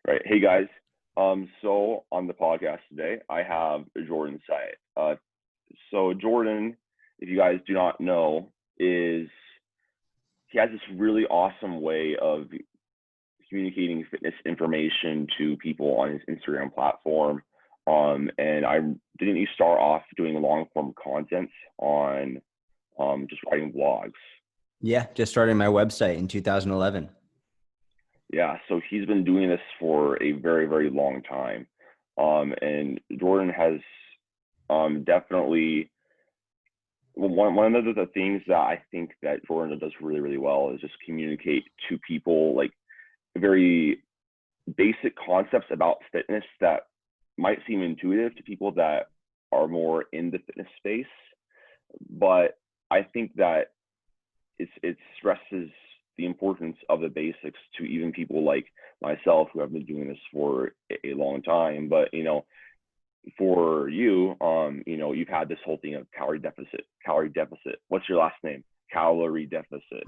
Right. Hey guys. So on the podcast today, I have Jordan Syatt. So Jordan, if you guys do not know, is he has this really awesome way of communicating fitness information to people on his Instagram platform. And I didn't you start off doing long form content on just writing blogs? Yeah, just started my website in 2011. Yeah, so he's been doing this for a very, very long time. And Jordan has definitely one of the things that I think that Jordan does really, really well is just communicate to people like very basic concepts about fitness that might seem intuitive to people that are more in the fitness space. But I think that it stresses the importance of the basics to even people like myself who have been doing this for a long time. But for you, you've had this whole thing of calorie deficit. What's your last name? Calorie deficit.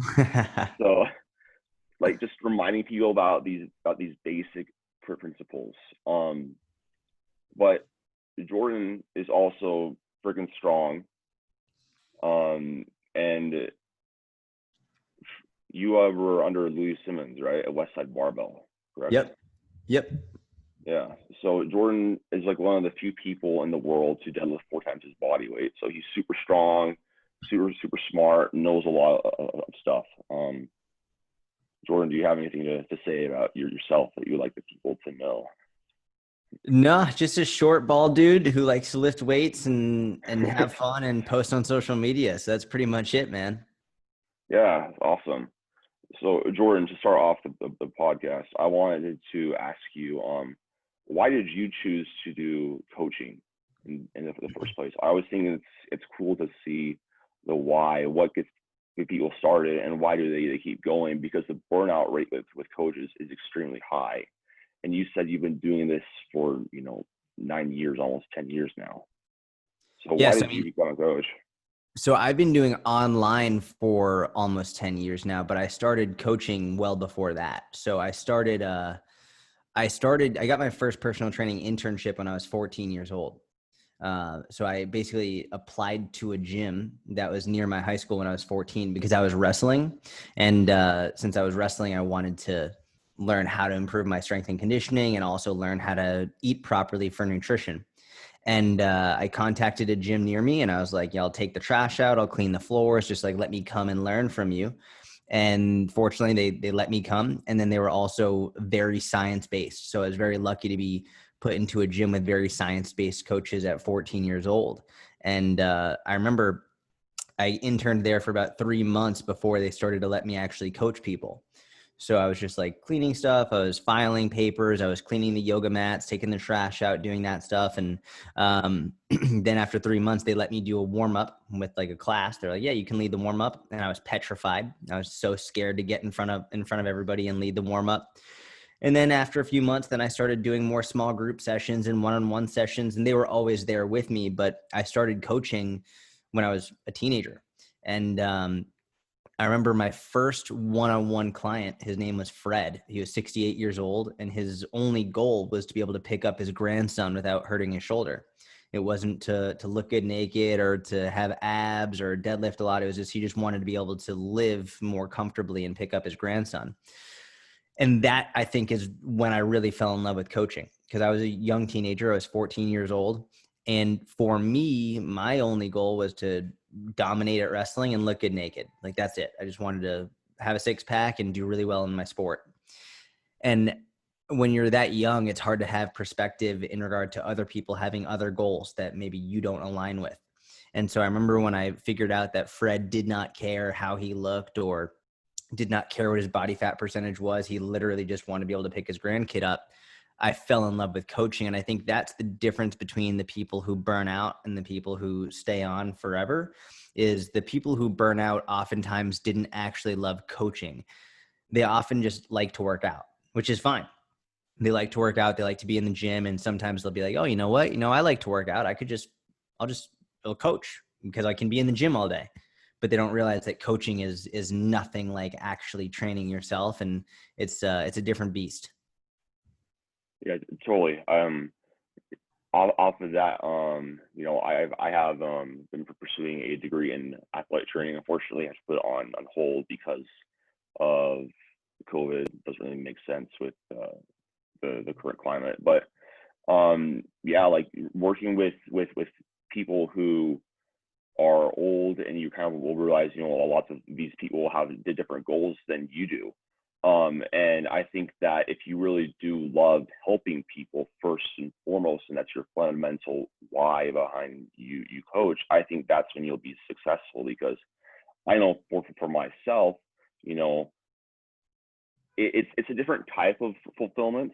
So like just reminding people about these basic principles. But Jordan is also freaking strong. And you were under Louis Simmons, right? At Westside Barbell, correct? Yep. Yeah. So Jordan is like one of the few people in the world to deadlift 4 times his body weight. So he's super strong, super smart, knows a lot of stuff. Jordan, do you have anything to say about yourself that you would like the people to know? No, just a short, bald dude who likes to lift weights and have fun and post on social media. So that's pretty much it, man. Yeah, awesome. So Jordan, to start off the podcast, I wanted to ask you, why did you choose to do coaching in the first place? I was thinking it's cool to see the why, what gets people started, and why do they keep going? Because the burnout rate with coaches is extremely high. And you said you've been doing this for 9 years, almost 10 years now. So why Yes, did you become a coach? So I've been doing online for almost 10 years now, but I started coaching well before that. So I got my first personal training internship when I was 14 years old. So I basically applied to a gym that was near my high school when I was 14 because I was wrestling. And since I was wrestling, I wanted to learn how to improve my strength and conditioning and also learn how to eat properly for nutrition. And I contacted a gym near me and I was like, yeah, I'll take the trash out. I'll clean the floors. Just like, let me come and learn from you. And fortunately they let me come. And then they were also very science-based. So I was very lucky to be put into a gym with very science-based coaches at 14 years old. And I remember I interned there for about 3 months before they started to let me actually coach people. So I was just like cleaning stuff. I was filing papers. I was cleaning the yoga mats, taking the trash out, doing that stuff. And then after 3 months, they let me do a warm up with like a class. They're like, yeah, you can lead the warm up. And I was petrified. I was so scared to get in front of everybody and lead the warm up. And then after a few months, then I started doing more small group sessions and one-on-one sessions, and they were always there with me. But I started coaching when I was a teenager. And I remember my first one-on-one client, his name was Fred. He was 68 years old, and his only goal was to be able to pick up his grandson without hurting his shoulder. It wasn't to look good naked or to have abs or deadlift a lot. It was just, he just wanted to be able to live more comfortably and pick up his grandson. And that, I think, is when I really fell in love with coaching, because I was a young teenager. I was 14 years old. And for me, my only goal was to dominate at wrestling and look good naked. Like, that's it. I just wanted to have a 6-pack and do really well in my sport. And when you're that young, it's hard to have perspective in regard to other people having other goals that maybe you don't align with. And so I remember when I figured out that Fred did not care how he looked or did not care what his body fat percentage was. He literally just wanted to be able to pick his grandkid up. I fell in love with coaching. And I think that's the difference between the people who burn out and the people who stay on forever. Is the people who burn out oftentimes didn't actually love coaching. They often just like to work out, which is fine. They like to work out. They like to be in the gym. And sometimes they'll be like, oh, you know what? I like to work out. I'll coach because I can be in the gym all day. But they don't realize that coaching is nothing like actually training yourself. And it's a different beast. Yeah, totally. Off of that, I have been pursuing a degree in athletic training. Unfortunately, I have to put it on hold because of COVID. It doesn't really make sense with the current climate. But yeah, like working with people who are old, and you kind of will realize, lots of these people have the different goals than you do. And I think that if you really do love helping people first and foremost, and that's your fundamental why behind you coach, I think that's when you'll be successful. Because I know for myself, you know, it's a different type of fulfillment.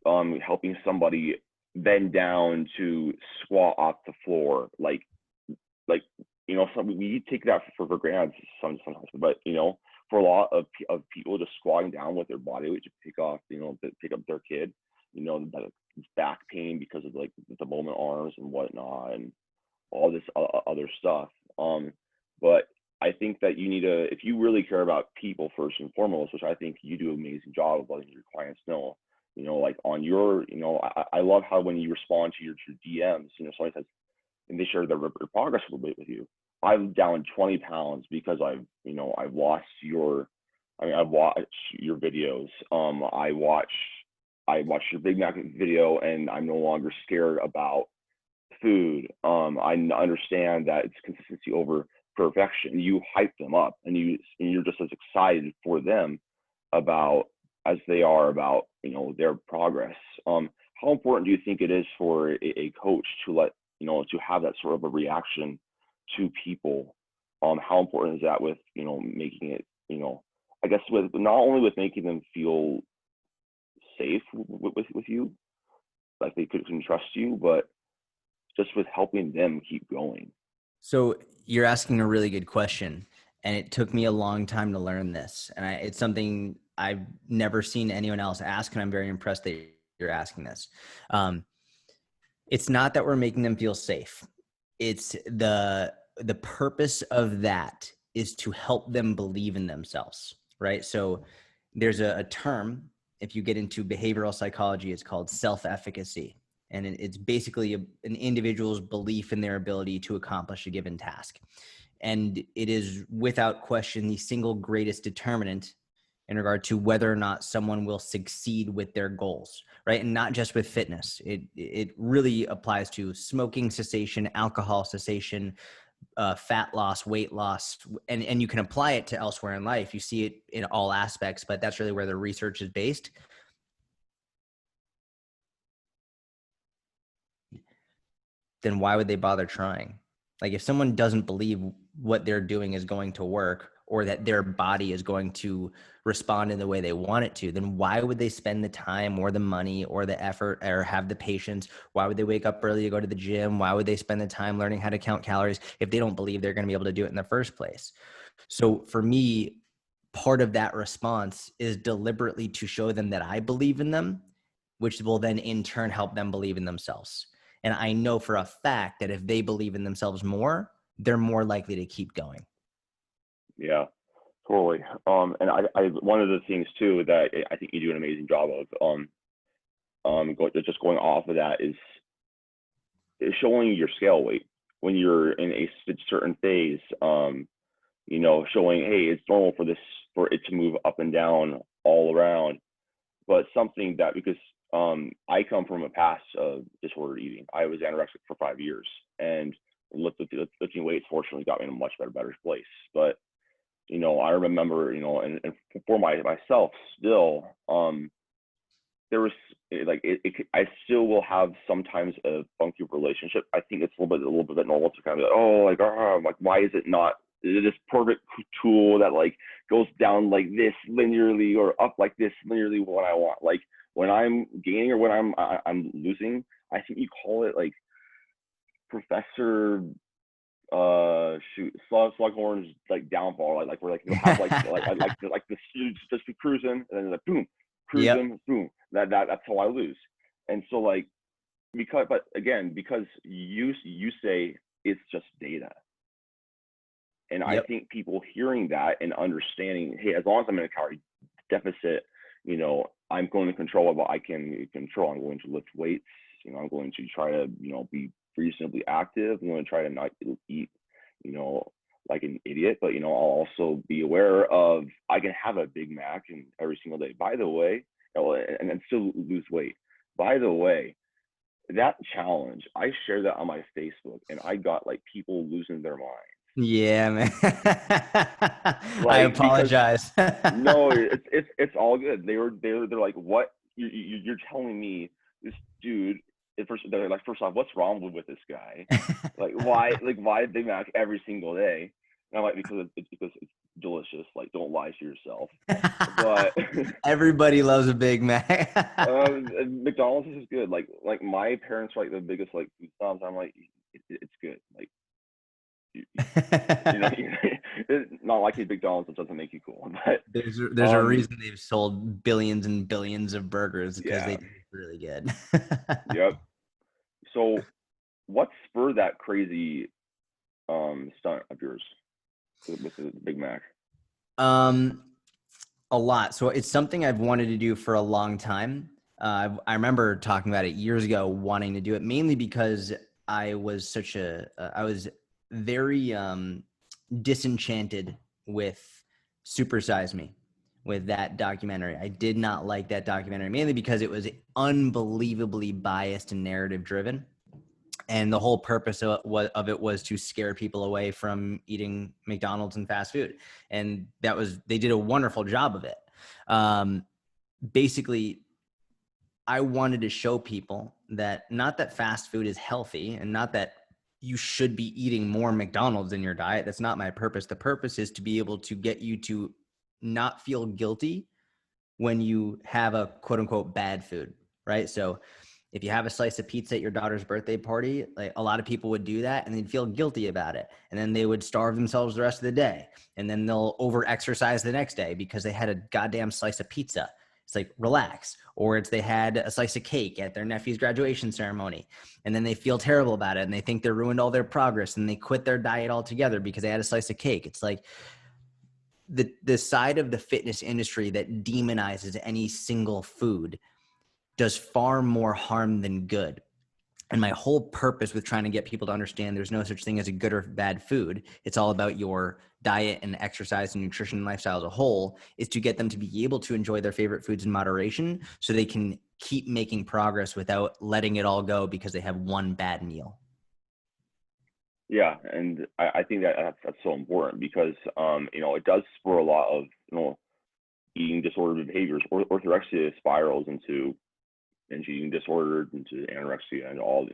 Helping somebody bend down to squat off the floor, like we take that for granted sometimes, but for a lot of people, just squatting down with their body weight to pick up their kid, that it's back pain because of like the moment arms and whatnot and all this other stuff. But I think that you need to, if you really care about people first and foremost, which I think you do an amazing job of letting your clients know, like on your, I love how when you respond to your DMs, somebody says, and they share their progress a little bit with you. I'm down 20 pounds because I've watched I've watched your videos. I watched your Big Mac video, and I'm no longer scared about food. I understand that it's consistency over perfection. You hype them up, and you're just as excited for them about as they are about their progress. How important do you think it is for a coach to let to have that sort of a reaction to people? How important is that with making it I guess with not only with making them feel safe with you, like they can trust you, but just with helping them keep going. So you're asking a really good question, and it took me a long time to learn this. And it's something I've never seen anyone else ask, and I'm very impressed that you're asking this. It's not that we're making them feel safe. It's the purpose of that is to help them believe in themselves, right? So there's a term, if you get into behavioral psychology, it's called self-efficacy. And it's basically an individual's belief in their ability to accomplish a given task. And it is without question the single greatest determinant in regard to whether or not someone will succeed with their goals, right? And not just with fitness. It really applies to smoking cessation, alcohol cessation, fat loss, weight loss, and you can apply it to elsewhere in life. You see it in all aspects, but that's really where the research is based. Then why would they bother trying? Like if someone doesn't believe what they're doing is going to work, or that their body is going to respond in the way they want it to, then why would they spend the time or the money or the effort or have the patience? Why would they wake up early to go to the gym? Why would they spend the time learning how to count calories if they don't believe they're going to be able to do it in the first place? So for me, part of that response is deliberately to show them that I believe in them, which will then in turn help them believe in themselves. And I know for a fact that if they believe in themselves more, they're more likely to keep going. Yeah, totally. And I one of the things too that I think you do an amazing job of, just going off of that is showing your scale weight when you're in a certain phase. Showing, hey, it's normal for it to move up and down all around, but something that, because I come from a past of disordered eating. I was anorexic for 5 years, and lifting weights fortunately got me in a much better place. But I remember, and for myself still, there was like I still will have sometimes a funky relationship. I think it's a little bit normal to kind of like, why is it not this perfect tool that like goes down like this linearly or up like this linearly when I want, like when I'm gaining or when I'm losing. I think you call it like Professor Slughorn's like downfall, like where like you'll have like the students just be cruising, and then like boom, Yep. cruising, boom. That's how I lose. And so like, because you say it's just data, and I Yep. think people hearing that and understanding, hey, as long as I'm in a calorie deficit, I'm going to control what I can control. I'm going to lift weights. I'm going to try to, be reasonably active. I'm going to try to not eat, like an idiot, but, I'll also be aware of, I can have a Big Mac and every single day, by the way, and still lose weight. By the way, that challenge, I shared that on my Facebook and I got like people losing their minds. Yeah, man. I Like, because apologize. no, it's all good. They're like, what? You're telling me this dude? They're like, first off, what's wrong with this guy? Like, why Big Mac every single day? And I'm like, because it's delicious. Like, don't lie to yourself. But Everybody loves a Big Mac. McDonald's is good. Like my parents are like the biggest like food snobs. I'm like, it's good. Like, it's not like McDonald's. It doesn't make you cool. But There's a reason they've sold billions and billions of burgers, because they yeah, taste really good. yep. So, what spurred that crazy stunt of yours with the Big Mac? A lot. So it's something I've wanted to do for a long time. I remember talking about it years ago, wanting to do it, mainly because I was I was very disenchanted with Super Size Me, with that documentary. I did not like that documentary, mainly because it was unbelievably biased and narrative driven. And the whole purpose of it was to scare people away from eating McDonald's and fast food. And they did a wonderful job of it. Basically, I wanted to show people that, not that fast food is healthy and not that you should be eating more McDonald's in your diet. That's not my purpose. The purpose is to be able to get you to not feel guilty when you have a quote unquote bad food, right? So if you have a slice of pizza at your daughter's birthday party, like, a lot of people would do that and they'd feel guilty about it. And then they would starve themselves the rest of the day. And then they'll over exercise the next day because they had a goddamn slice of pizza. It's like, relax. Or it's they had a slice of cake at their nephew's graduation ceremony, and then they feel terrible about it and they think they ruined all their progress and they quit their diet altogether because they had a slice of cake. It's like, the side of the fitness industry that demonizes any single food does far more harm than good. And my whole purpose with trying to get people to understand there's no such thing as a good or bad food, it's all about your diet and exercise and nutrition and lifestyle as a whole, is to get them to be able to enjoy their favorite foods in moderation so they can keep making progress without letting it all go because they have one bad meal. Yeah, and I think that's so important because it does spur a lot of eating disordered behaviors. Orthorexia spirals into binge eating disorder, into anorexia, and all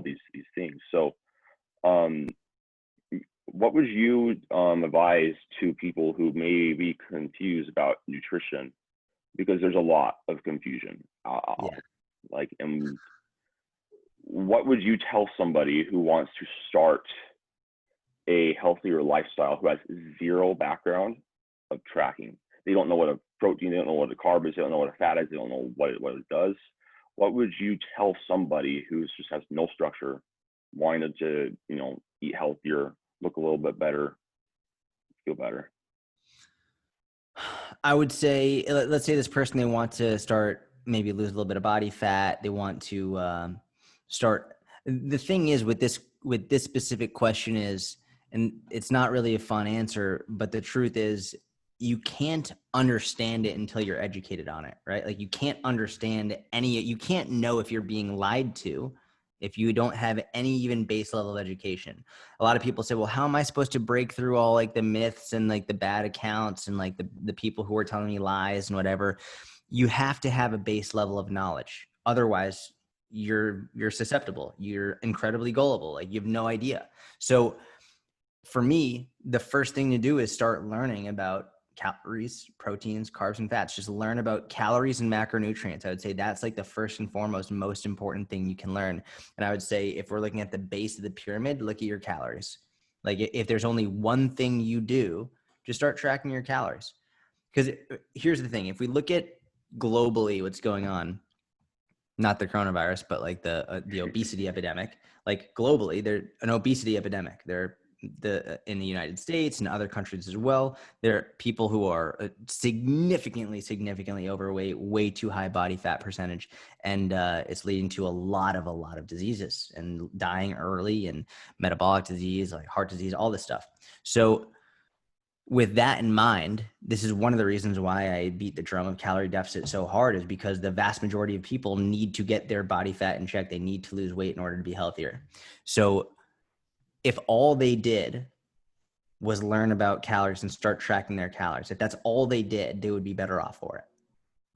these things. So, what would you advise to people who may be confused about nutrition? Because there's a lot of confusion. And what would you tell somebody who wants to start a healthier lifestyle, who has zero background of tracking? They don't know what a protein, they don't know what a carb is, they don't know what a fat is, they don't know what it does. What would you tell somebody who just has no structure, wanted to, eat healthier, look a little bit better, feel better? I would say, let's say this person, they want to start, maybe lose a little bit of body fat. They want to start. The thing is with this specific question is, and it's not really a fun answer, but the truth is, you can't understand it until you're educated on it, right? Like, you can't understand you can't know if you're being lied to if you don't have any even base level of education. A lot of people say, well, how am I supposed to break through all like the myths and like the bad accounts and like the people who are telling me lies and whatever? You have to have a base level of knowledge. Otherwise, you're susceptible. You're incredibly gullible. Like, you have no idea. So for me, the first thing to do is start learning about calories, proteins, carbs, and fats. Just learn about calories and macronutrients. I would say that's like the first and foremost, most important thing you can learn. And I would say, if we're looking at the base of the pyramid, look at your calories. Like, if there's only one thing you do, just start tracking your calories. Because here's the thing. If we look at globally what's going on, not the coronavirus, but like the obesity epidemic, like globally, there's an obesity epidemic. There are in the United States and other countries as well, there are people who are significantly overweight, way too high body fat percentage, and it's leading to a lot of diseases and dying early and metabolic disease, like heart disease, all this stuff. So with that in mind, this is one of the reasons why I beat the drum of calorie deficit so hard, is because the vast majority of people need to get their body fat in check. They need to lose weight in order to be healthier. So if all they did was learn about calories and start tracking their calories, if that's all they did, they would be better off for it,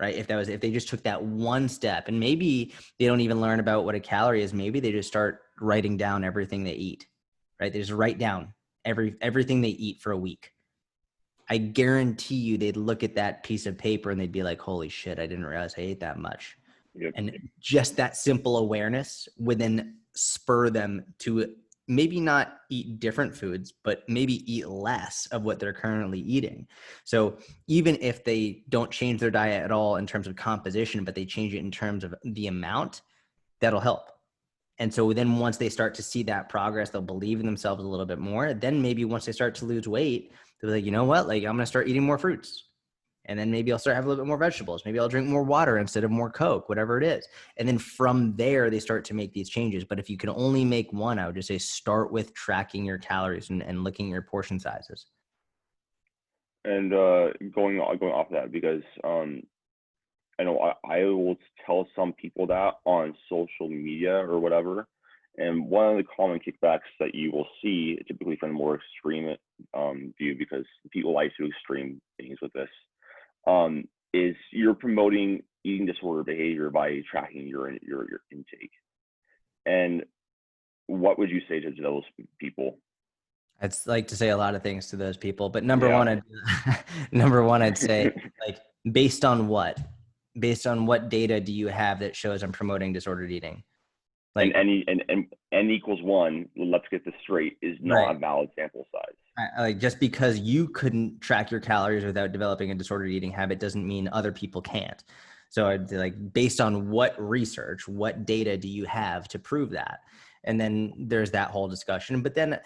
right? If they just took that one step, and maybe they don't even learn about what a calorie is. Maybe they just start writing down everything they eat, right? They just write down everything they eat for a week. I guarantee you they'd look at that piece of paper and they'd be like, holy shit, I didn't realize I ate that much. Yep. And just that simple awareness would then spur them to maybe not eat different foods, but maybe eat less of what they're currently eating. So even if they don't change their diet at all in terms of composition, but they change it in terms of the amount, that'll help. And so then once they start to see that progress, they'll believe in themselves a little bit more. Then maybe once they start to lose weight, they'll be like, you know what? Like, I'm going to start eating more fruits. And then maybe I'll start having a little bit more vegetables. Maybe I'll drink more water instead of more Coke, whatever it is. And then from there, they start to make these changes. But if you can only make one, I would just say start with tracking your calories and looking at your portion sizes. And going off that, because I know I will tell some people that on social media or whatever, and one of the common kickbacks that you will see, typically from the more extreme view, because people like to extreme things with this, is you're promoting eating disorder behavior by tracking your intake. And what would you say to those people? I'd like to say a lot of things to those people, but number one, I'd say, like, based on what? Based on what data do you have that shows I'm promoting disordered eating? Like, and n equals 1, let's get this straight, is not a valid sample size. Like, just because you couldn't track your calories without developing a disordered eating habit doesn't mean other people can't. So I'd like, based on what research, what data do you have to prove that? And then there's that whole discussion. But then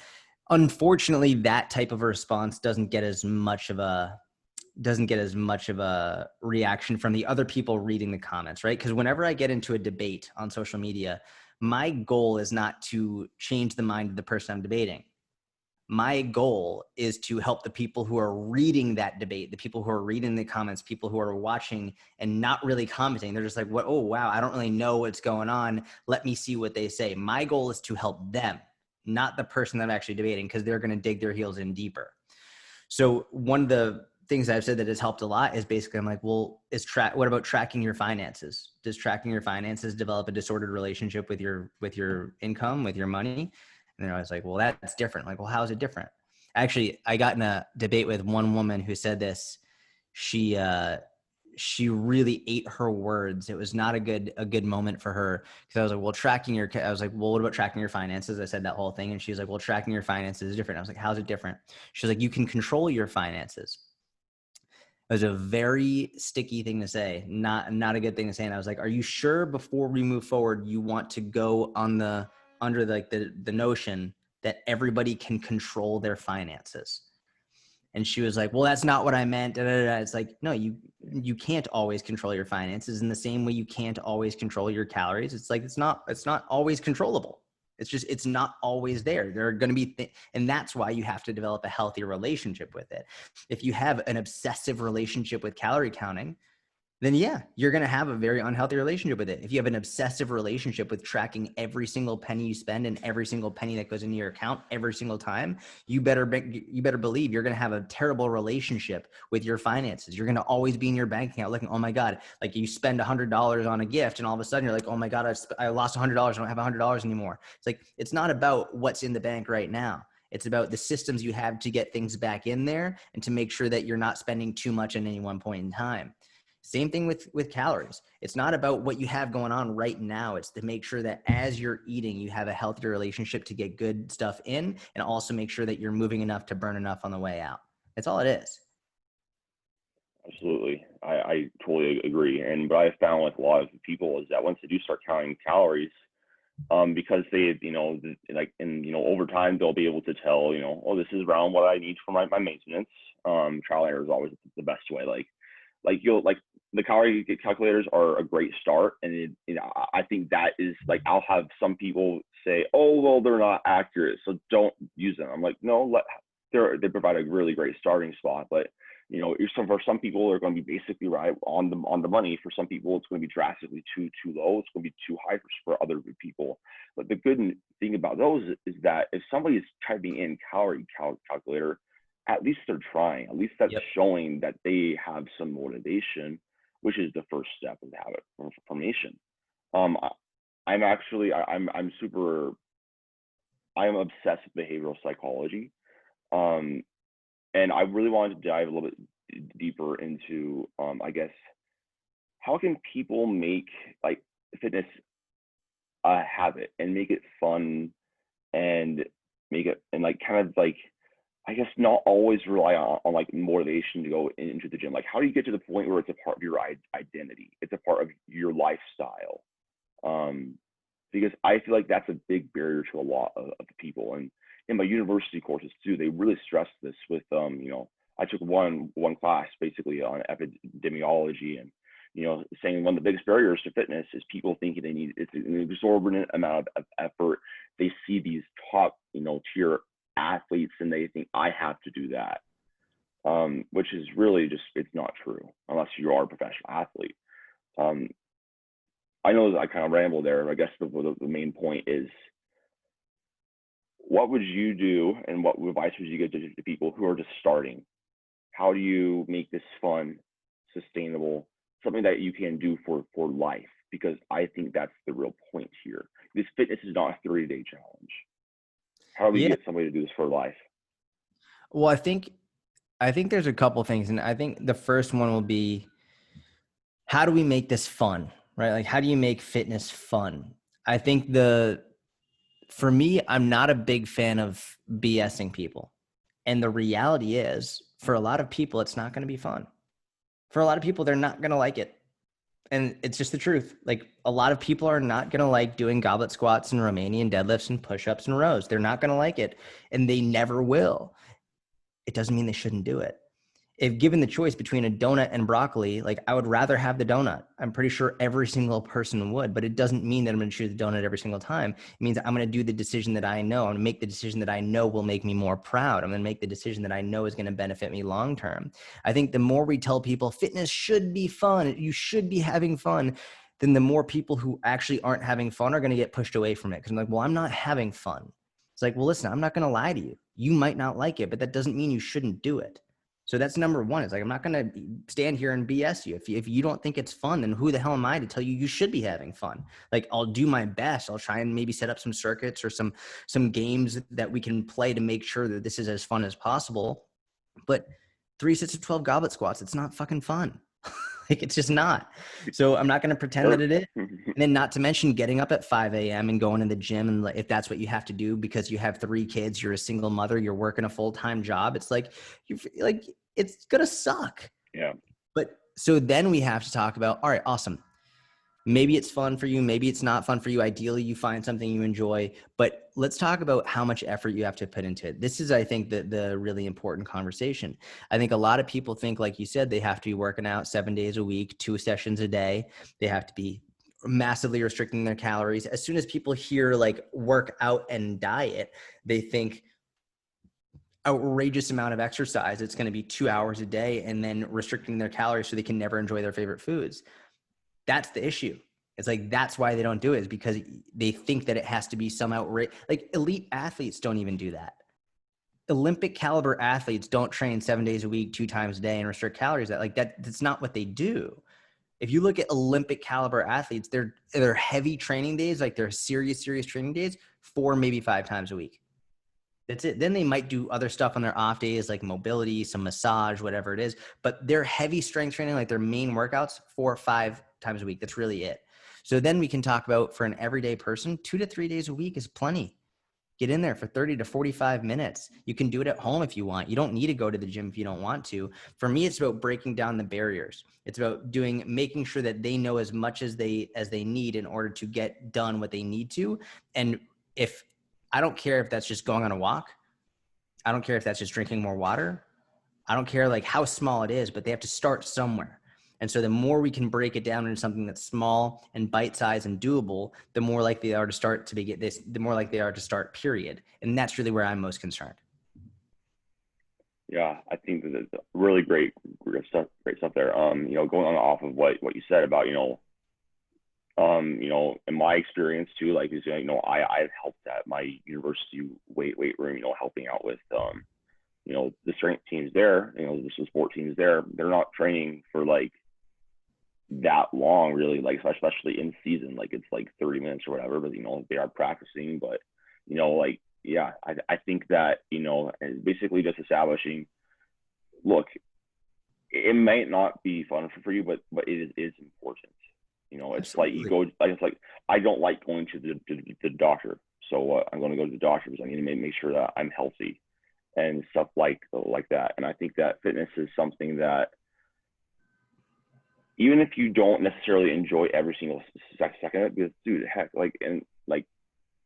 unfortunately, that type of a response doesn't get as much of a reaction from the other people reading the comments, right? Because whenever I get into a debate on social media, my goal is not to change the mind of the person I'm debating. My goal is to help the people who are reading that debate, the people who are reading the comments, people who are watching and not really commenting. They're just like, "What? Oh, wow, I don't really know what's going on. Let me see what they say." My goal is to help them, not the person that I'm actually debating, because they're going to dig their heels in deeper. So one of the things I've said that has helped a lot is basically, I'm like, well, what about tracking your finances? Does tracking your finances develop a disordered relationship with your income, with your money? And I was like, well, that's different. Like, well, how is it different? Actually, I got in a debate with one woman who said this. She really ate her words. It was not a good moment for her, because I was like, well, I was like, well, what about tracking your finances? I said that whole thing. And she was like, well, tracking your finances is different. I was like, how's it different? She was like, you can control your finances. It was a very sticky thing to say, not a good thing to say. And I was like, are you sure before we move forward, you want to go under the notion that everybody can control their finances? And she was like, well, that's not what I meant. Da, da, da. It's like, no, you can't always control your finances in the same way you can't always control your calories. It's like, it's not always controllable. It's not always there. There are going to be, and that's why you have to develop a healthy relationship with it. If you have an obsessive relationship with calorie counting, then yeah, you're going to have a very unhealthy relationship with it. If you have an obsessive relationship with tracking every single penny you spend and every single penny that goes into your account every single time, you better believe you're going to have a terrible relationship with your finances. You're going to always be in your bank account looking, oh my God, like you spend $100 on a gift and all of a sudden you're like, oh my God, I lost $100. I don't have $100 anymore. It's like, it's not about what's in the bank right now. It's about the systems you have to get things back in there and to make sure that you're not spending too much at any one point in time. Same thing with calories. It's not about what you have going on right now. It's to make sure that as you're eating, you have a healthier relationship to get good stuff in, and also make sure that you're moving enough to burn enough on the way out. That's all it is. Absolutely. I totally agree. And what I found with a lot of people is that once they do start counting calories, because they, like, and, over time they'll be able to tell, oh, this is around what I need for my maintenance. Trial and error is always the best way. Like the calorie calculators are a great start. And I think that is like, I'll have some people say, oh, well, they're not accurate, so don't use them. I'm like, no, they provide a really great starting spot. But for some people, they're going to be basically right on the money. For some people, it's going to be drastically too low. It's going to be too high for other people. But the good thing about those is that if somebody is typing in calorie calculator, at least they're trying. At least that's showing that they have some motivation, which is the first step of the habit formation. I'm obsessed with behavioral psychology. And I really wanted to dive a little bit deeper into, I guess, how can people make like fitness a habit and make it fun and make it, and like kind of like, I guess, not always rely on like motivation to go into the gym. Like, how do you get to the point where it's a part of your identity? It's a part of your lifestyle. Because I feel like that's a big barrier to a lot of people. And in my university courses too, they really stress this with, I took one class basically on epidemiology, and, saying one of the biggest barriers to fitness is people thinking they need, it's an exorbitant amount of effort. They see these top, tier athletes and they think I have to do that, which is really just, it's not true unless you are a professional athlete. I know that I kind of ramble there. I guess the main point is, what would you do and what advice would you give to people who are just starting? How do you make this fun, sustainable, something that you can do for life? Because I think that's the real point here. This fitness is not a 30-day challenge. How do we get somebody to do this for life? Well, I think there's a couple things. And I think the first one will be, how do we make this fun, right? Like, how do you make fitness fun? I think for me, I'm not a big fan of BSing people. And the reality is, for a lot of people, it's not going to be fun. For a lot of people, they're not going to like it. And it's just the truth. Like, a lot of people are not going to like doing goblet squats and Romanian deadlifts and push-ups and rows. They're not going to like it, and they never will. It doesn't mean they shouldn't do it. If given the choice between a donut and broccoli, like, I would rather have the donut. I'm pretty sure every single person would, but it doesn't mean that I'm going to choose the donut every single time. It means I'm going to do the decision that I know. I'm going to make the decision that I know will make me more proud. I'm going to make the decision that I know is going to benefit me long-term. I think the more we tell people fitness should be fun, you should be having fun, then the more people who actually aren't having fun are going to get pushed away from it. Because I'm like, well, I'm not having fun. It's like, well, listen, I'm not going to lie to you. You might not like it, but that doesn't mean you shouldn't do it. So that's number one. It's like, I'm not going to stand here and BS you. If you don't think it's fun, then who the hell am I to tell you should be having fun? Like, I'll do my best. I'll try and maybe set up some circuits or some games that we can play to make sure that this is as fun as possible. But 3 sets of 12 goblet squats, it's not fucking fun. Like, it's just not. So I'm not going to pretend that it is. And then, not to mention getting up at 5 a.m. and going to the gym. And if that's what you have to do because you have 3 kids, you're a single mother, you're working a full-time job, it's like, it's going to suck. Yeah. But so then we have to talk about, all right, awesome. Maybe it's fun for you. Maybe it's not fun for you. Ideally, you find something you enjoy, but let's talk about how much effort you have to put into it. This is, I think, the really important conversation. I think a lot of people think, like you said, they have to be working out 7 days a week, 2 sessions a day. They have to be massively restricting their calories. As soon as people hear like work out and diet, they think outrageous amount of exercise. It's going to be 2 hours a day and then restricting their calories so they can never enjoy their favorite foods. That's the issue. It's like, that's why they don't do it, is because they think that it has to be some outrageous. Like, elite athletes don't even do that. Olympic caliber athletes don't train 7 days a week, 2 times a day and restrict calories. That's not what they do. If you look at Olympic caliber athletes, their heavy training days, like their serious training days, 4, maybe 5 times a week. That's it. Then they might do other stuff on their off days, like mobility, some massage, whatever it is. But their heavy strength training, like their main workouts, 4 or 5 times a week. That's really it. So then we can talk about, for an everyday person, 2 to 3 days a week is plenty. Get in there for 30 to 45 minutes. You can do it at home if you want. You don't need to go to the gym if you don't want to. For me, it's about breaking down the barriers. It's about making sure that they know as much as they need in order to get done what they need to. And I don't care if that's just going on a walk. I don't care if that's just drinking more water. I don't care like how small it is, but they have to start somewhere. And so the more we can break it down into something that's small and bite-sized and doable, the more likely they are to start to get this, the more likely they are to start, period. And that's really where I'm most concerned. Yeah, I think that it's really great stuff there. Going on off of what you said about, in my experience too, like is, I've helped at my university weight room, helping out with, the strength teams there, the sport teams there, they're not training for like that long really, like especially in season, like it's like 30 minutes or whatever, but they are practicing. But I think that basically just establishing, look, it might not be fun for you, but it is important. It's Absolutely. Like you go, like it's like I don't like going to the doctor, so I'm going to go to the doctor because I need to make sure that I'm healthy and stuff like that. And I think that fitness is something that, even if you don't necessarily enjoy every single second of it, because dude, heck, like, and like,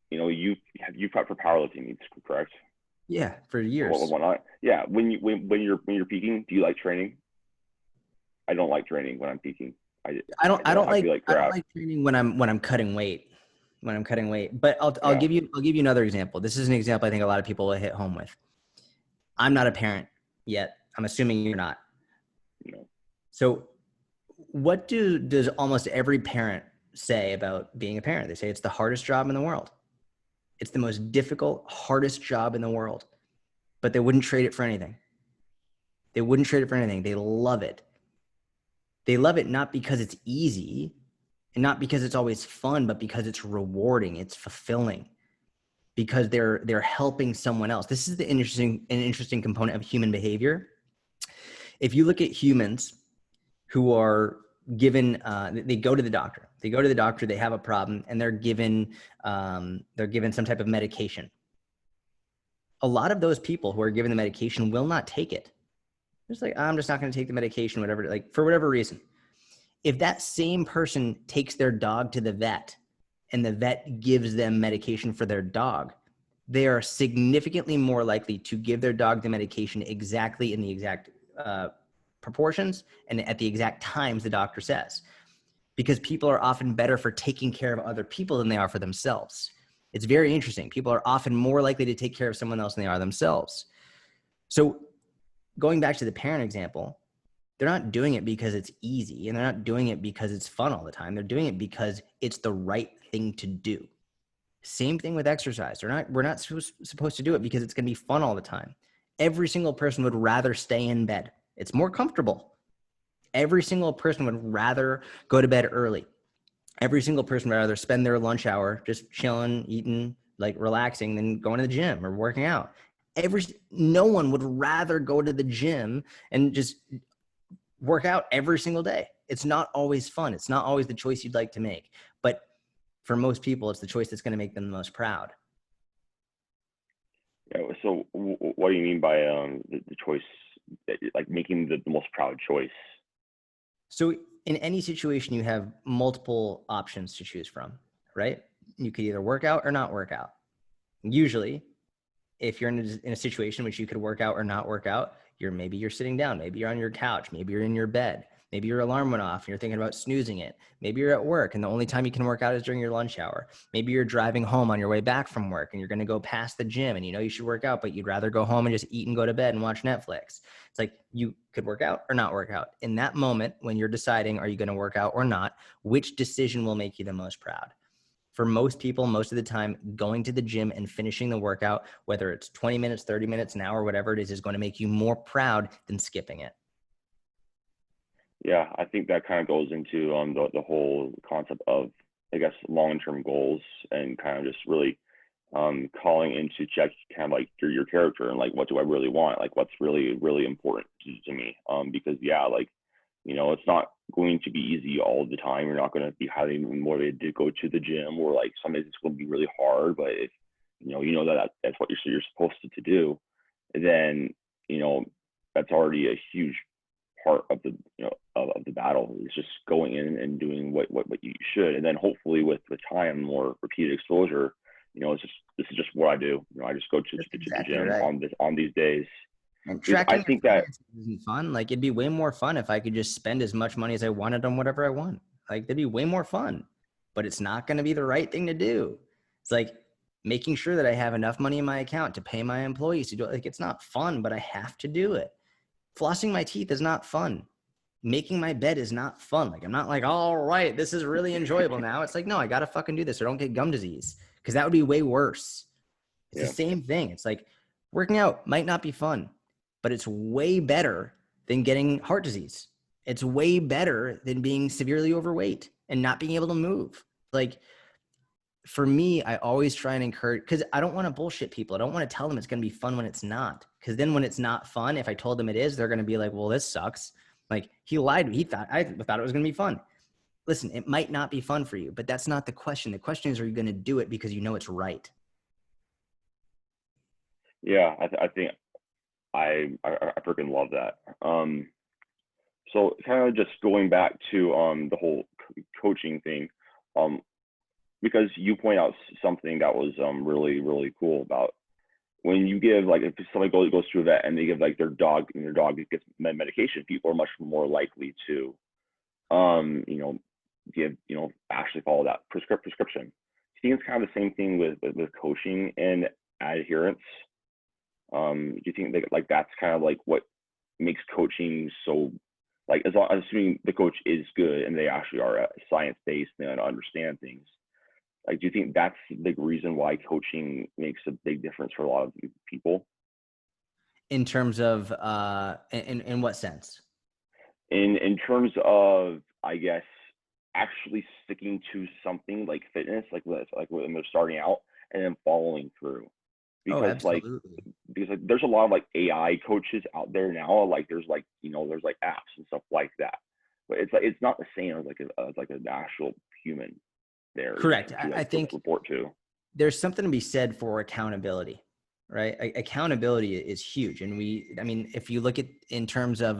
you prepped for powerlifting meets, correct? Yeah, for years. Or whatnot. Yeah, when you're peaking, do you like training? I don't like training when I'm peaking. I don't like training when I'm cutting weight. But I'll give you another example. This is an example I think a lot of people will hit home with. I'm not a parent yet. I'm assuming you're not. No. So what does almost every parent say about being a parent? They say it's the hardest job in the world. It's the most difficult, hardest job in the world. But they wouldn't trade it for anything. They wouldn't trade it for anything. They love it. They love it not because it's easy and not because it's always fun, but because it's rewarding, it's fulfilling, because they're helping someone else. This is an interesting component of human behavior. If you look at humans who are given, they go to the doctor. They have a problem, and they're given some type of medication. A lot of those people who are given the medication will not take it. It's like, I'm just not going to take the medication, whatever, like for whatever reason. If that same person takes their dog to the vet and the vet gives them medication for their dog, they are significantly more likely to give their dog the medication exactly in the exact proportions and at the exact times the doctor says, because people are often better for taking care of other people than they are for themselves. It's very interesting. People are often more likely to take care of someone else than they are themselves. So going back to the parent example, they're not doing it because it's easy, and they're not doing it because it's fun all the time. They're doing it because it's the right thing to do. Same thing with exercise. We're not supposed to do it because it's going to be fun all the time. Every single person would rather stay in bed. It's more comfortable. Every single person would rather go to bed early. Every single person would rather spend their lunch hour just chilling, eating, like relaxing, than going to the gym or working out. No one would rather go to the gym and just work out every single day. It's not always fun. It's not always the choice you'd like to make. But for most people, it's the choice that's going to make them the most proud. Yeah. So what do you mean by the choice, like making the most proud choice? So in any situation, you have multiple options to choose from, right? You could either work out or not work out. Usually, if you're in a situation in which you could work out or not work out, maybe you're sitting down, maybe you're on your couch, maybe you're in your bed, maybe your alarm went off and you're thinking about snoozing it. Maybe you're at work and the only time you can work out is during your lunch hour. Maybe you're driving home on your way back from work and you're going to go past the gym and you should work out, but you'd rather go home and just eat and go to bed and watch Netflix. It's like you could work out or not work out. In that moment, when you're deciding, are you going to work out or not, which decision will make you the most proud? For most people, most of the time, going to the gym and finishing the workout, whether it's 20 minutes, 30 minutes, an hour, whatever it is going to make you more proud than skipping it. Yeah, I think that kind of goes into the whole concept of, I guess, long-term goals, and kind of just really calling into check kind of like your character and like, what do I really want? Like, what's really, really important to me? Because like, it's not going to be easy all the time. You're not going to be highly motivated to go to the gym, or like some days it's going to be really hard. But if that's what you're supposed to do, then that's already a huge part of the of the battle. Is just going in and doing what you should, and then hopefully with time, more repeated exposure, this is just what I do. I just go to the gym right. on these days. And Because I tracking think your that finances isn't fun. Like, it'd be way more fun if I could just spend as much money as I wanted on whatever I want. Like, that'd be way more fun, but it's not going to be the right thing to do. It's like making sure that I have enough money in my account to pay my employees to do it. Like, it's not fun, but I have to do it. Flossing my teeth is not fun. Making my bed is not fun. Like, I'm not like, all right, this is really enjoyable now. It's like, no, I got to fucking do this or don't get gum disease, because that would be way worse. It's the same thing. It's like working out might not be fun, but it's way better than getting heart disease. It's way better than being severely overweight and not being able to move. Like, for me, I always try and encourage, because I don't want to bullshit people. I don't want to tell them it's going to be fun when it's not. Because then when it's not fun, if I told them it is, they're going to be like, well, this sucks. Like, he lied. I thought it was going to be fun. Listen, it might not be fun for you, but that's not the question. The question is, are you going to do it because you know it's right? Yeah, I think I freaking love that. So kind of just going back to the whole coaching thing, because you point out something that was really really cool about when you give, like, if somebody goes to a vet and they give like their dog gets medication, people are much more likely to give actually follow that prescription. I think it's kind of the same thing with coaching and adherence. Do you think that, like, that's kind of like what makes coaching so, like, assuming the coach is good and they actually are science-based and understand things, like, do you think that's the reason why coaching makes a big difference for a lot of people? In terms of, in what sense? In terms of, I guess, actually sticking to something like fitness, like when they're starting out, and then following through. Oh, Because absolutely. there's a lot of like AI coaches out there now. Like there's like there's like apps and stuff like that, but it's not the same as like an actual human there Correct. to I like think report to. there's something to be said for accountability, right? Accountability is huge. And I mean, if you look at in terms of,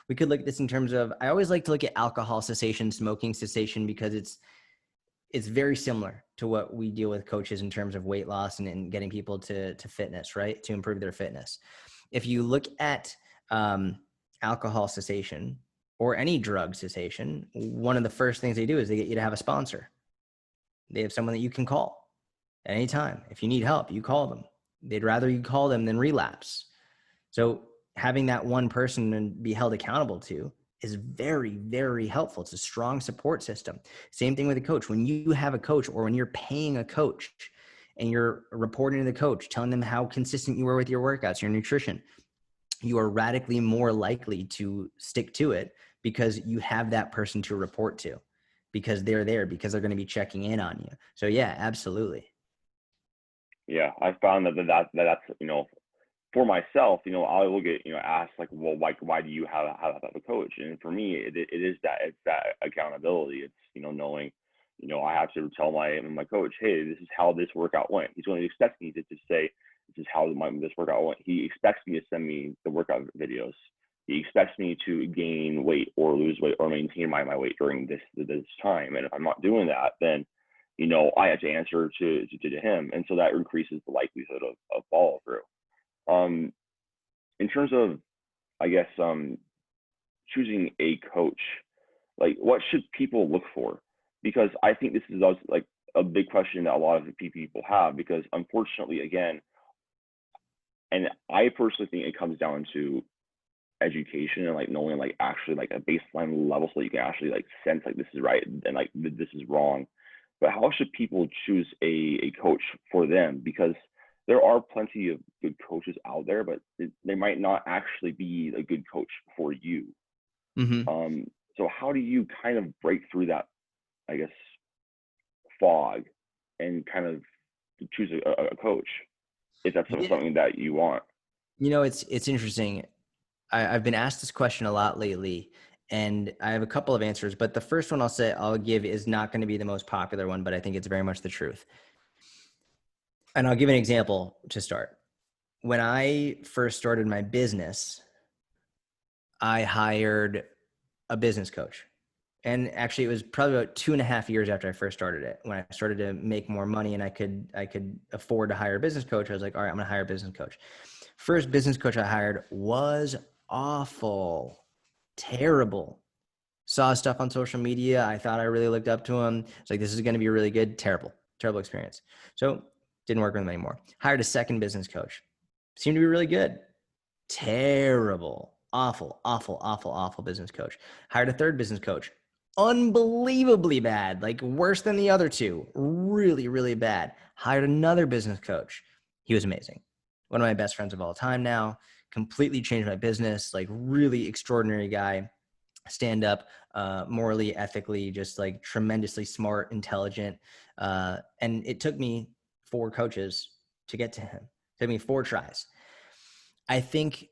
we could look at this in terms of, I always like to look at alcohol cessation, smoking cessation, because it's very similar to what we deal with coaches in terms of weight loss and getting people to fitness, right? To improve their fitness. If you look at alcohol cessation or any drug cessation, one of the first things they do is they get you to have a sponsor. They have someone that you can call at any time. If you need help, you call them. They'd rather you call them than relapse. So having that one person and be held accountable to is very, very helpful. It's a strong support system. Same thing with a coach. When you have a coach, or when you're paying a coach and you're reporting to the coach, telling them how consistent you were with your workouts, your nutrition, you are radically more likely to stick to it because you have that person to report to, because they're there, because they're going to be checking in on you. So yeah, absolutely. Yeah, I found that's for myself, I will get asked like, well, why do you have a coach? And for me, it is that, it's that accountability. It's knowing, I have to tell my coach, hey, this is how this workout went. He's going to expect me to say this is how this workout went. He expects me to send me the workout videos. He expects me to gain weight or lose weight or maintain my weight during this time. And if I'm not doing that, then I have to answer to him, and so that increases the likelihood of follow through. In terms of, I guess, choosing a coach, like, what should people look for? Because I think this is also like a big question that a lot of people have, because unfortunately, again, and I personally think it comes down to education and like knowing like actually like a baseline level, so you can actually like sense like this is right and like this is wrong. But how should people choose a coach for them? Because there are plenty of good coaches out there, but they might not actually be a good coach for you. Mm-hmm. So how do you kind of break through that, I guess, fog, and kind of choose a coach if that's Yeah. something that you want? It's interesting. I've been asked this question a lot lately, and I have a couple of answers, but the first one I'll give is not going to be the most popular one, but I think it's very much the truth. And I'll give an example to start. When I first started my business, I hired a business coach. And actually, it was probably about 2.5 years after I first started it. When I started to make more money and I could afford to hire a business coach, I was like, all right, I'm gonna hire a business coach. First business coach I hired was awful, terrible. Saw stuff on social media. I thought I really looked up to him. It's like, this is gonna be really good. Terrible, terrible experience. So didn't work with him anymore. Hired a second business coach. Seemed to be really good. Terrible, awful, awful, awful, awful business coach. Hired a third business coach. Unbelievably bad, like worse than the other two. Really, really bad. Hired another business coach. He was amazing. One of my best friends of all time now. Completely changed my business. Like really extraordinary guy. Stand up, morally, ethically, just like tremendously smart, intelligent. And it took me 4 coaches to get to him. It took me 4 tries. I think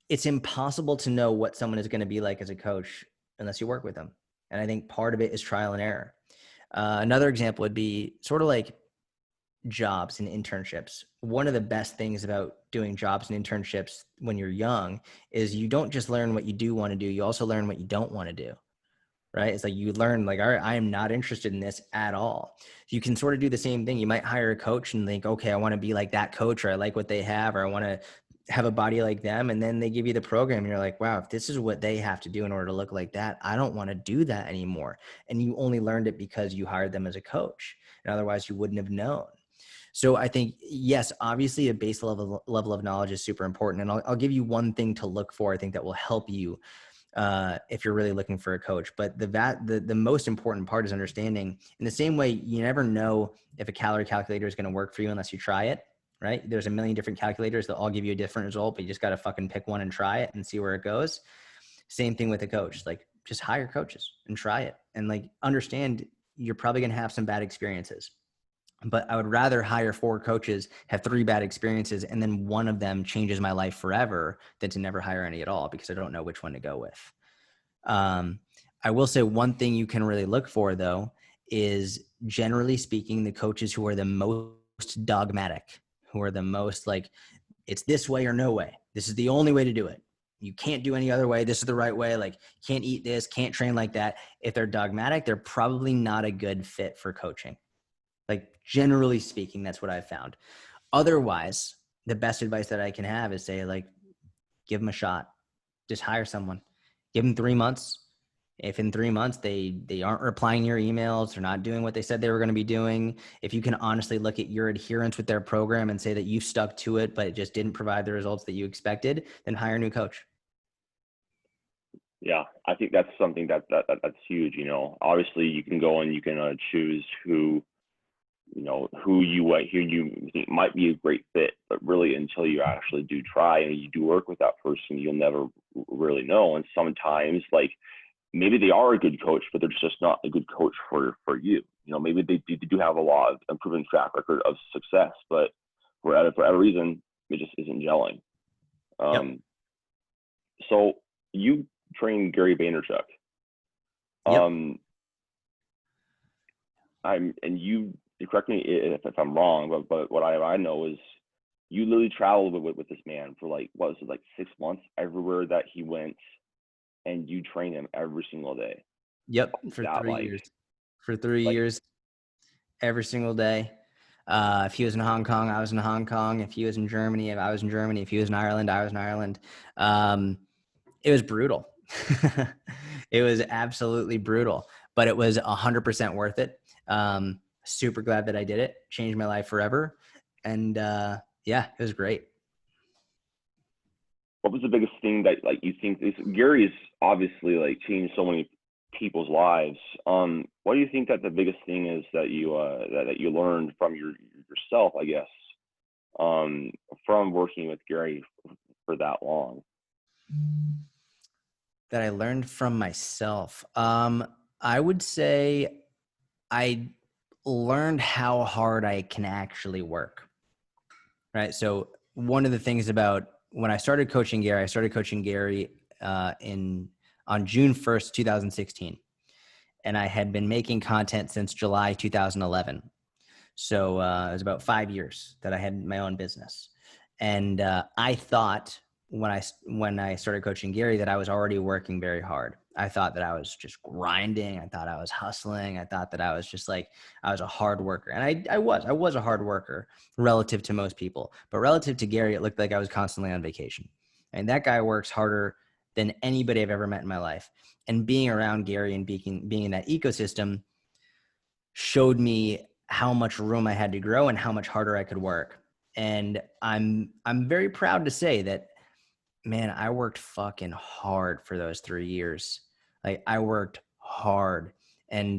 it's impossible to know what someone is going to be like as a coach unless you work with them. And I think part of it is trial and error. Another example would be sort of like jobs and internships. One of the best things about doing jobs and internships when you're young is you don't just learn what you do want to do, you also learn what you don't want to do. Right? It's like you learn like, all right, I am not interested in this at all. You can sort of do the same thing. You might hire a coach and think, okay, I want to be like that coach, or I like what they have, or I want to have a body like them. And then they give you the program and you're like, wow, if this is what they have to do in order to look like that, I don't want to do that anymore. And you only learned it because you hired them as a coach, and otherwise you wouldn't have known. So I think, yes, obviously a base level of knowledge is super important. And I'll give you one thing to look for, I think, that will help you if you're really looking for a coach. But the most important part is understanding, in the same way, you never know if a calorie calculator is going to work for you unless you try it, right? There's a million different calculators that all give you a different result, but you just got to fucking pick one and try it and see where it goes. Same thing with a coach. Like, just hire coaches and try it, and like understand you're probably going to have some bad experiences. But I would rather hire 4 coaches, have 3 bad experiences, and then one of them changes my life forever, than to never hire any at all, because I don't know which one to go with. I will say one thing you can really look for, though, is, generally speaking, the coaches who are the most dogmatic, who are the most like, it's this way or no way. This is the only way to do it. You can't do any other way. This is the right way. Like, can't eat this, can't train like that. If they're dogmatic, they're probably not a good fit for coaching. Like, generally speaking, that's what I've found. Otherwise, the best advice that I can have is say, like, give them a shot. Just hire someone. Give them 3 months. If in 3 months they aren't replying your emails, they're not doing what they said they were going to be doing, if you can honestly look at your adherence with their program and say that you stuck to it, but it just didn't provide the results that you expected, then hire a new coach. Yeah, I think that's something that's huge. You know, obviously you can go and you can choose who you think might be a great fit, but really until you actually do try and you do work with that person, you'll never really know. And sometimes, like, maybe they are a good coach, but they're just not a good coach for you. You know, maybe they do have a lot of improving track record of success, but for whatever reason, it just isn't gelling. Yep. So you train Gary Vaynerchuck. Yep. And you correct me if I'm wrong, but what I know is you literally traveled with this man for, like, what was it, like 6 months everywhere that he went, and you train him every single day. Yep. For That, 3 years. For 3 years, every single day. If he was in Hong Kong, I was in Hong Kong. If he was in Germany, if I was in Germany. If he was in Ireland, I was in Ireland. It was brutal. It was absolutely brutal, but it was 100% worth it. Super glad that I did it. Changed my life forever. And yeah, it was great. what was the biggest thing that, like, you think Gary's obviously, like, changed so many people's lives? What do you think that the biggest thing is that you learned from yourself, I guess, from working with Gary for that long? That I learned from myself. I would say I learned how hard I can actually work. Right. So one of the things about when I started coaching Gary on June 1st, 2016. And I had been making content since July 2011. So it was about 5 years that I had my own business. And I thought when I started coaching Gary that I was already working very hard. I thought that I was just grinding. I thought I was hustling. I thought that I was just like, I was a hard worker. And I was a hard worker relative to most people. But relative to Gary, it looked like I was constantly on vacation. And that guy works harder than anybody I've ever met in my life. And being around Gary and being in that ecosystem showed me how much room I had to grow and how much harder I could work. And I'm very proud to say that, man, I worked fucking hard for those 3 years. Like I worked hard. And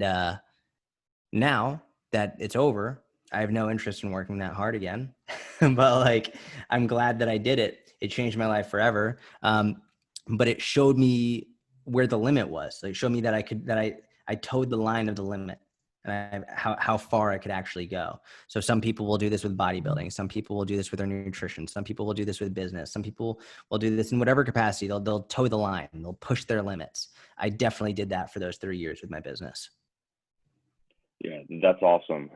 now that it's over, I have no interest in working that hard again. But like, I'm glad that I did it. It changed my life forever. But it showed me where the limit was. Like, it showed me that I towed the line of the limit and how far I could actually go. So some people will do this with bodybuilding. Some people will do this with their nutrition. Some people will do this with business. Some people will do this in whatever capacity. They'll toe the line. They'll push their limits. I definitely did that for those 3 years with my business. Yeah, that's awesome.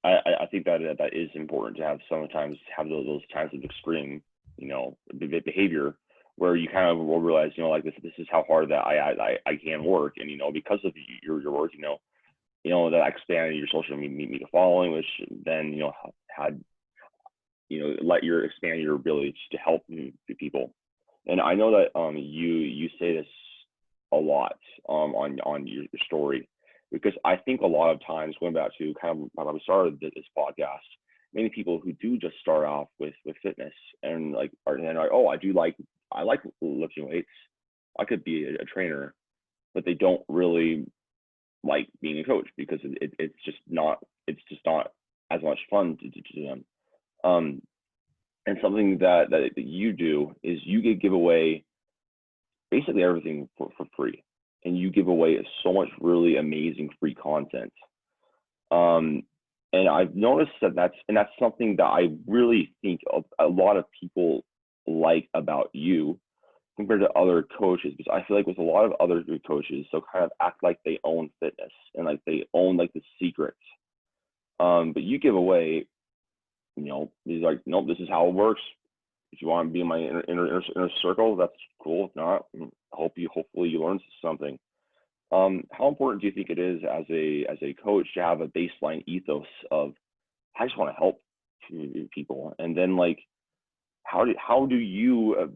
I think that that is important to have sometimes have those times of extreme, behavior where you kind of will realize, like this is how hard that I can work, and because of your work, that expanded your social media following, which then had let your expand your ability to help people. And I know that you say this a lot on your story, because I think a lot of times, going back to kind of how we started this podcast, many people who do just start off with fitness and like oh, I like lifting weights, I could be a trainer, but they don't really like being a coach because it's just not as much fun to them. And something that you do is you give away basically everything for free, and you give away so much really amazing free content. And I've noticed that's something that I really think a lot of people like about you compared to other coaches, because I feel like with a lot of other coaches, they'll kind of act like they own fitness and like they own like the secrets. But you give away, he's like, nope, this is how it works. If you want to be in my inner circle, that's cool. If not, hopefully you learn something. How important do you think it is as a coach to have a baseline ethos of, I just want to help people, and then like how do you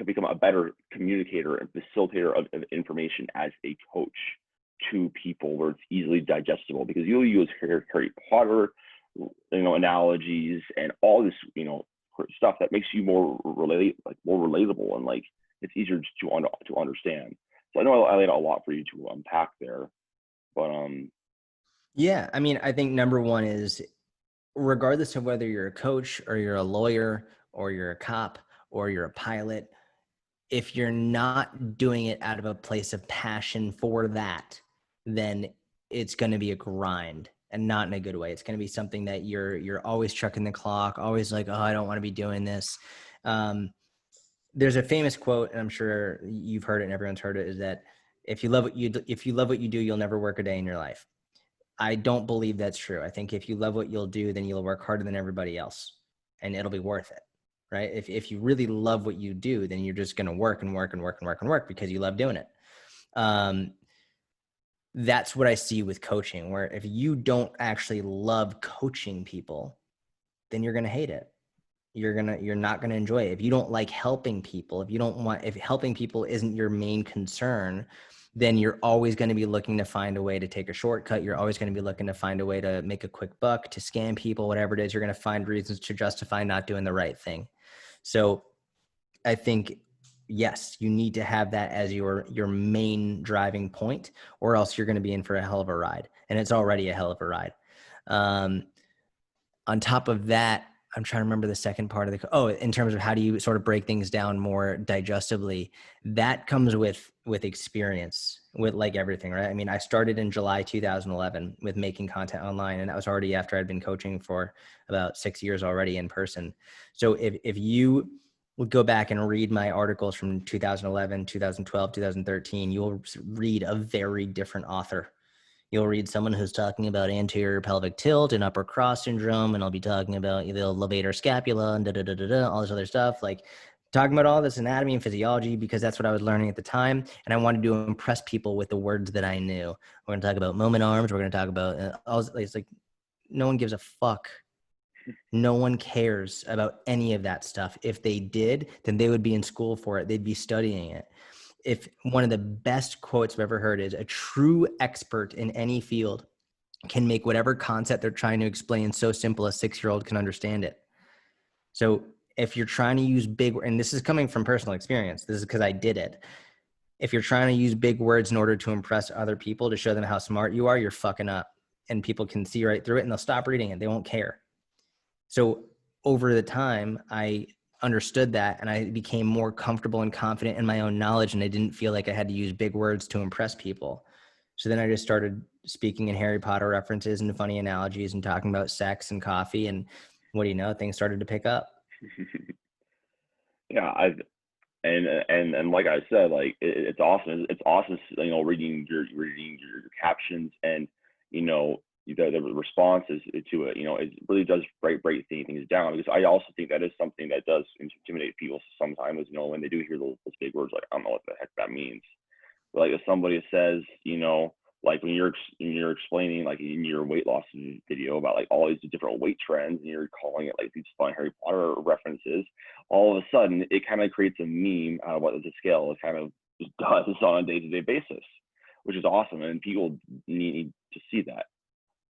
become a better communicator and facilitator of information as a coach to people where it's easily digestible? Because you'll use Harry Potter, analogies and all this, stuff that makes you more relatable, and like it's easier to understand. So I know I laid out a lot for you to unpack there, but Yeah, I mean, I think number one is, regardless of whether you're a coach or you're a lawyer or you're a cop or you're a pilot, if you're not doing it out of a place of passion for that, then it's going to be a grind, and not in a good way. It's going to be something that you're always chucking the clock, always like, oh, I don't want to be doing this. There's a famous quote, and I'm sure you've heard it and everyone's heard it, is that if you love what you do, you'll never work a day in your life. I don't believe that's true. I think if you love what you'll do, then you'll work harder than everybody else, and it'll be worth it, right? If you really love what you do, then you're just going to work and work and work and work and work because you love doing it. That's what I see with coaching, where if you don't actually love coaching people, then you're going to hate it. You're not going to enjoy it. If you don't like helping people, if helping people isn't your main concern, then you're always going to be looking to find a way to take a shortcut. You're always going to be looking to find a way to make a quick buck, to scam people, whatever it is. You're going to find reasons to justify not doing the right thing. So I think, yes, you need to have that as your main driving point, or else you're going to be in for a hell of a ride. And it's already a hell of a ride. On top of that, I'm trying to remember the second part of in terms of how do you sort of break things down more digestibly, that comes with experience, with like everything, right? I mean, I started in July 2011 with making content online, and that was already after I'd been coaching for about 6 years already in person. So if you would go back and read my articles from 2011, 2012, 2013, you will read a very different author. You'll read someone who's talking about anterior pelvic tilt and upper cross syndrome, and I'll be talking about the levator scapula and all this other stuff. Like talking about all this anatomy and physiology because that's what I was learning at the time. And I wanted to impress people with the words that I knew. We're going to talk about moment arms. We're going to talk about, it's like, no one gives a fuck. No one cares about any of that stuff. If they did, then they would be in school for it. They'd be studying it. If one of the best quotes I've ever heard is a true expert in any field can make whatever concept they're trying to explain so simple a 6-year-old can understand it. So if you're trying to use big, and this is coming from personal experience, this is because I did it. If you're trying to use big words in order to impress other people, to show them how smart you are, you're fucking up. And people can see right through it and they'll stop reading it. They won't care. So over the time, I understood that and I became more comfortable and confident in my own knowledge, and I didn't feel like I had to use big words to impress people. So then I just started speaking in Harry Potter references and funny analogies and talking about sex and coffee, and what do you know, things started to pick up. Yeah, and like I said, like it's awesome. It's awesome, reading your captions, and the responses to it. It really does break things down, because I also think that is something that does intimidate people sometimes. When they do hear those big words, like I don't know what the heck that means. But like if somebody says, like when you're explaining, like in your weight loss video, about like all these different weight trends, and you're calling it like these fun Harry Potter references, all of a sudden it kind of creates a meme out of what the scale kind of does on a day-to-day basis, which is awesome, and people need to see that.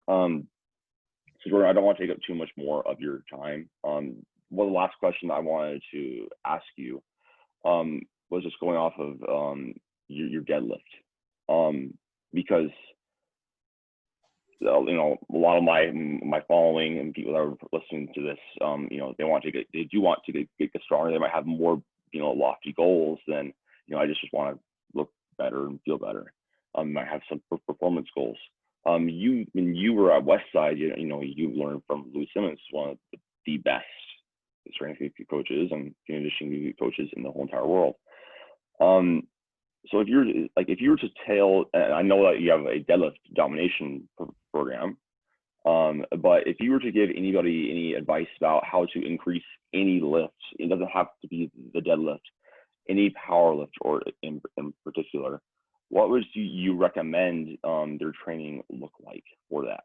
So Jordan, I don't want to take up too much more of your time. One of the last questions I wanted to ask you was just going off of your deadlift, because a lot of my following and people that are listening to this, they do want to get stronger. They might have more lofty goals than I just want to look better and feel better. Might have some performance goals. When you were at Westside, you learned from Louis Simmons, one of the best strength coaches and conditioning coaches in the whole entire world. So if you were to tell, and I know that you have a deadlift domination program, but if you were to give anybody any advice about how to increase any lift, it doesn't have to be the deadlift, any power lift or in particular, what would you recommend their training look like for that?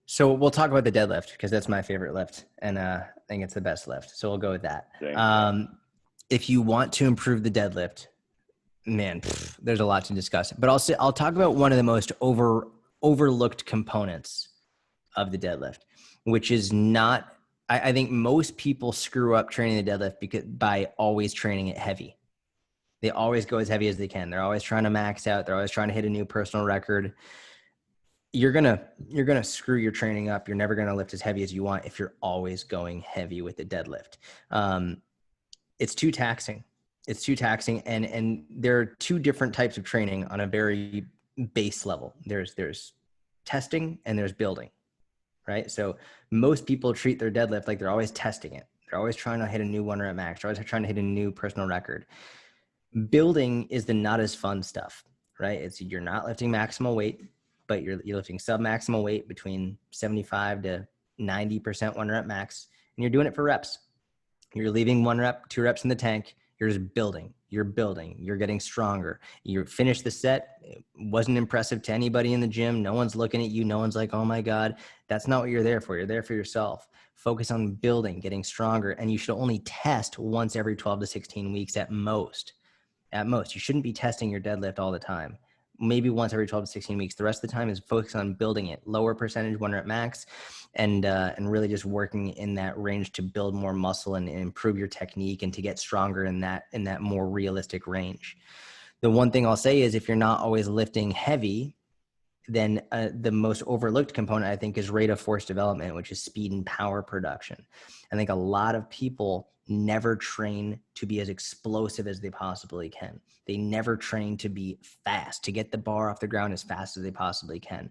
So we'll talk about the deadlift because that's my favorite lift, and I think it's the best lift. So we'll go with that. If you want to improve the deadlift, man, there's a lot to discuss. But I'll talk about one of the most overlooked components of the deadlift, which is not. I think most people screw up training the deadlift by always training it heavy. They always go as heavy as they can. They're always trying to max out. They're always trying to hit a new personal record. You're gonna screw your training up. You're never gonna lift as heavy as you want if you're always going heavy with the deadlift. It's too taxing. It's too taxing, and there are two different types of training on a very base level. There's testing and there's building, right? So most people treat their deadlift like they're always testing it. They're always trying to hit a new 1 rep max. They're always trying to hit a new personal record. Building is the not as fun stuff, right? It's you're not lifting maximal weight, but you're lifting sub-maximal weight between 75 to 90% 1 rep max, and you're doing it for reps. You're leaving 1 rep, 2 reps in the tank. You're just building. You're building. You're getting stronger. You finish the set. It wasn't impressive to anybody in the gym. No one's looking at you. No one's like, oh my God. That's not what you're there for. You're there for yourself. Focus on building, getting stronger. And you should only test once every 12 to 16 weeks at most. At most. You shouldn't be testing your deadlift all the time. Maybe once every 12 to 16 weeks. The rest of the time is focus on building it. Lower percentage 1 rep max, and really just working in that range to build more muscle and improve your technique and to get stronger in that more realistic range. The one thing I'll say is if you're not always lifting heavy, then the most overlooked component, I think, is rate of force development, which is speed and power production. I think a lot of people never train to be as explosive as they possibly can. They never train to be fast, to get the bar off the ground as fast as they possibly can.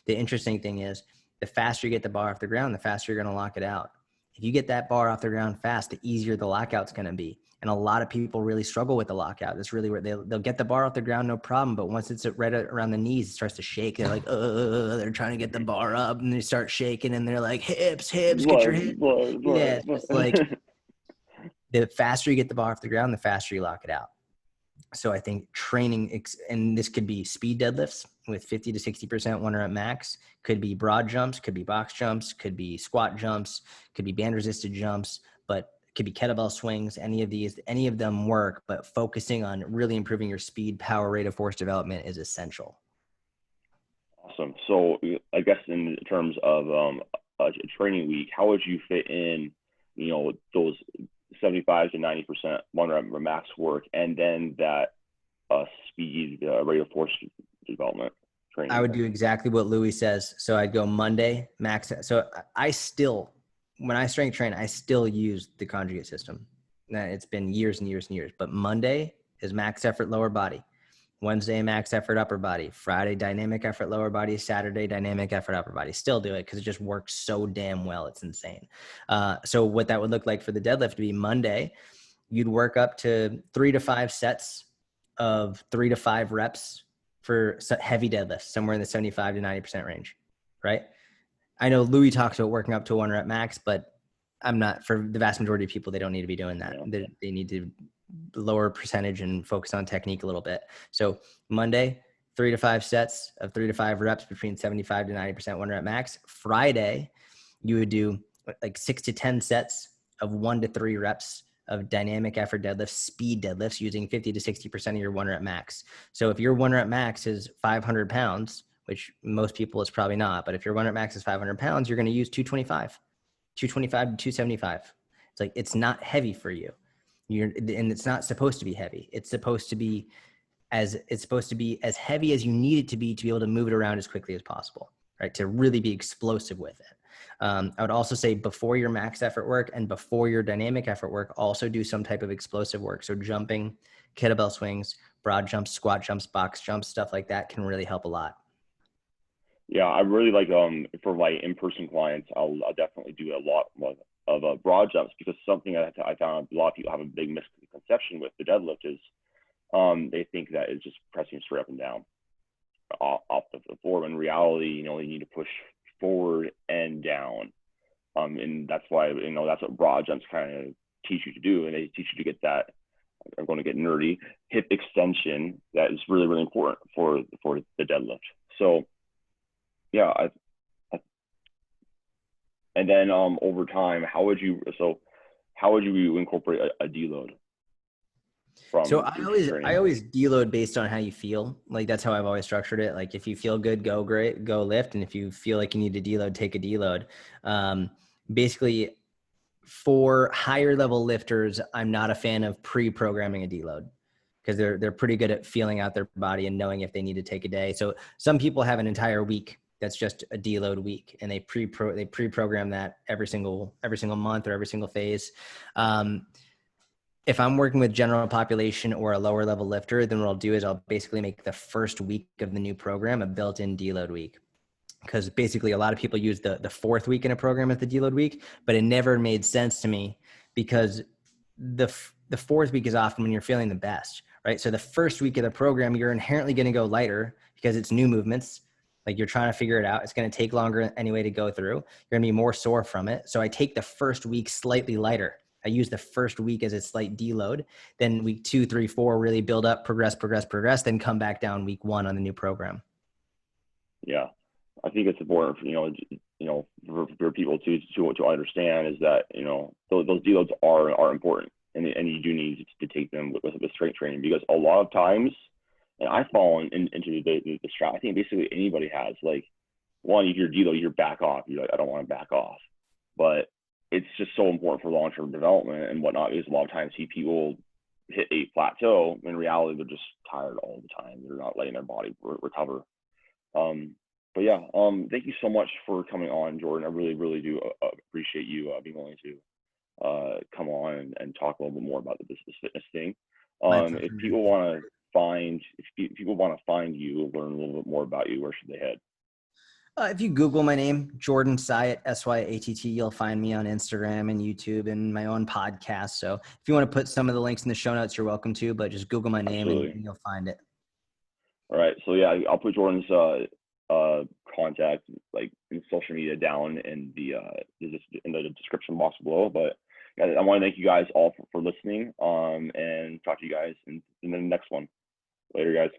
The interesting thing is the faster you get the bar off the ground, the faster you're going to lock it out. If you get that bar off the ground fast, the easier the lockout's going to be. And a lot of people really struggle with the lockout. It's really where they'll get the bar off the ground, no problem. But once it's right around the knees, it starts to shake. They're like, they're trying to get the bar up, and they start shaking, and they're like, hips, get your hips. Yeah, it's just like the faster you get the bar off the ground, the faster you lock it out. So I think training, and this could be speed deadlifts with 50 to 60% 1 rep max, could be broad jumps, could be box jumps, could be squat jumps, could be band resisted jumps, but it could be kettlebell swings. Any of them work, but focusing on really improving your speed, power, rate of force development is essential. Awesome. So I guess in terms of a training week, how would you fit in, those 75 to 90% 1 rep max work, and then that speed, rate of force development training? I would do exactly what Louis says. So I'd go Monday max. So when I strength train, I still use the conjugate system. Now, it's been years and years and years, but Monday is max effort lower body. Wednesday, max effort upper body. Friday, dynamic effort lower body. Saturday, dynamic effort upper body. Still do it because it just works so damn well. It's insane. So what that would look like for the deadlift to be Monday, you'd work up to 3 to 5 sets of 3 to 5 reps for heavy deadlifts, somewhere in the 75 to 90% range, right? I know Louis talks about working up to 1 rep max, but I'm not, for the vast majority of people, they don't need to be doing that. Yeah. They need to lower percentage and focus on technique a little bit. So Monday, 3 to 5 sets of 3 to 5 reps between 75 to 90% 1 rep max. Friday, you would do like 6 to 10 sets of 1 to 3 reps of dynamic effort deadlifts, speed deadlifts, using 50 to 60% of your 1 rep max. So if your 1 rep max is 500 pounds, which most people is probably not, but if your 1 rep max is 500 pounds, you're going to use 225 to 275. It's like, it's not heavy for you. And it's not supposed to be heavy. It's supposed to be as heavy as you need it to be able to move it around as quickly as possible, right? To really be explosive with it. I would also say before your max effort work and before your dynamic effort work, also do some type of explosive work. So jumping, kettlebell swings, broad jumps, squat jumps, box jumps, stuff like that can really help a lot. Yeah, I really like for my in-person clients, I'll definitely do a lot of broad jumps, because something I found a lot of people have a big misconception with the deadlift is they think that it's just pressing straight up and down off the floor. When in reality, you need to push forward and down, and that's why that's what broad jumps kind of teach you to do, and they teach you to get that. I'm going to get nerdy, hip extension that is really, really important for the deadlift. So yeah, and then over time, how would you incorporate a deload? So I always deload based on how you feel. Like, that's how I've always structured it. Like, if you feel good, go lift. And if you feel like you need to deload, take a deload. Basically, for higher level lifters, I'm not a fan of pre-programming a deload, because they're pretty good at feeling out their body and knowing if they need to take a day. So some people have an entire week that's just a deload week, and they pre-program that every single month or every single phase. If I'm working with general population or a lower level lifter, then what I'll do is I'll basically make the first week of the new program a built-in deload week. Because basically a lot of people use the 4th week in a program as the deload week, but it never made sense to me, because the 4th week is often when you're feeling the best, right? So the first week of the program, you're inherently going to go lighter because it's new movements. Like, you're trying to figure it out. It's going to take longer anyway to go through. You're going to be more sore from it. So I take the first week slightly lighter. I use the first week as a slight deload. Then week 2, 3, 4 really build up, progress, then come back down week 1 on the new program. Yeah, I think it's important for people to understand is that those deloads are important, and you do need to take them with strength training, because a lot of times, and I fall into the strap. I think basically anybody has, like, one, if you're deload, you're back off. You're like, I don't want to back off, but it's just so important for long-term development and whatnot, because a lot of times people hit a plateau. In reality, they're just tired all the time. They're not letting their body recover. But yeah, thank you so much for coming on, Jordan. I really, really do appreciate you being willing to come on and talk a little bit more about this fitness thing. If people want to find you, learn a little bit more about you, where should they head? If you Google my name, Jordan Syatt, Syatt, you'll find me on Instagram and YouTube and my own podcast. So if you want to put some of the links in the show notes, you're welcome to, but just Google my name and you'll find it. All right. So yeah, I'll put Jordan's contact like in social media down in the description box below. But yeah, I want to thank you guys all for listening. And talk to you guys in the next one. Later, guys.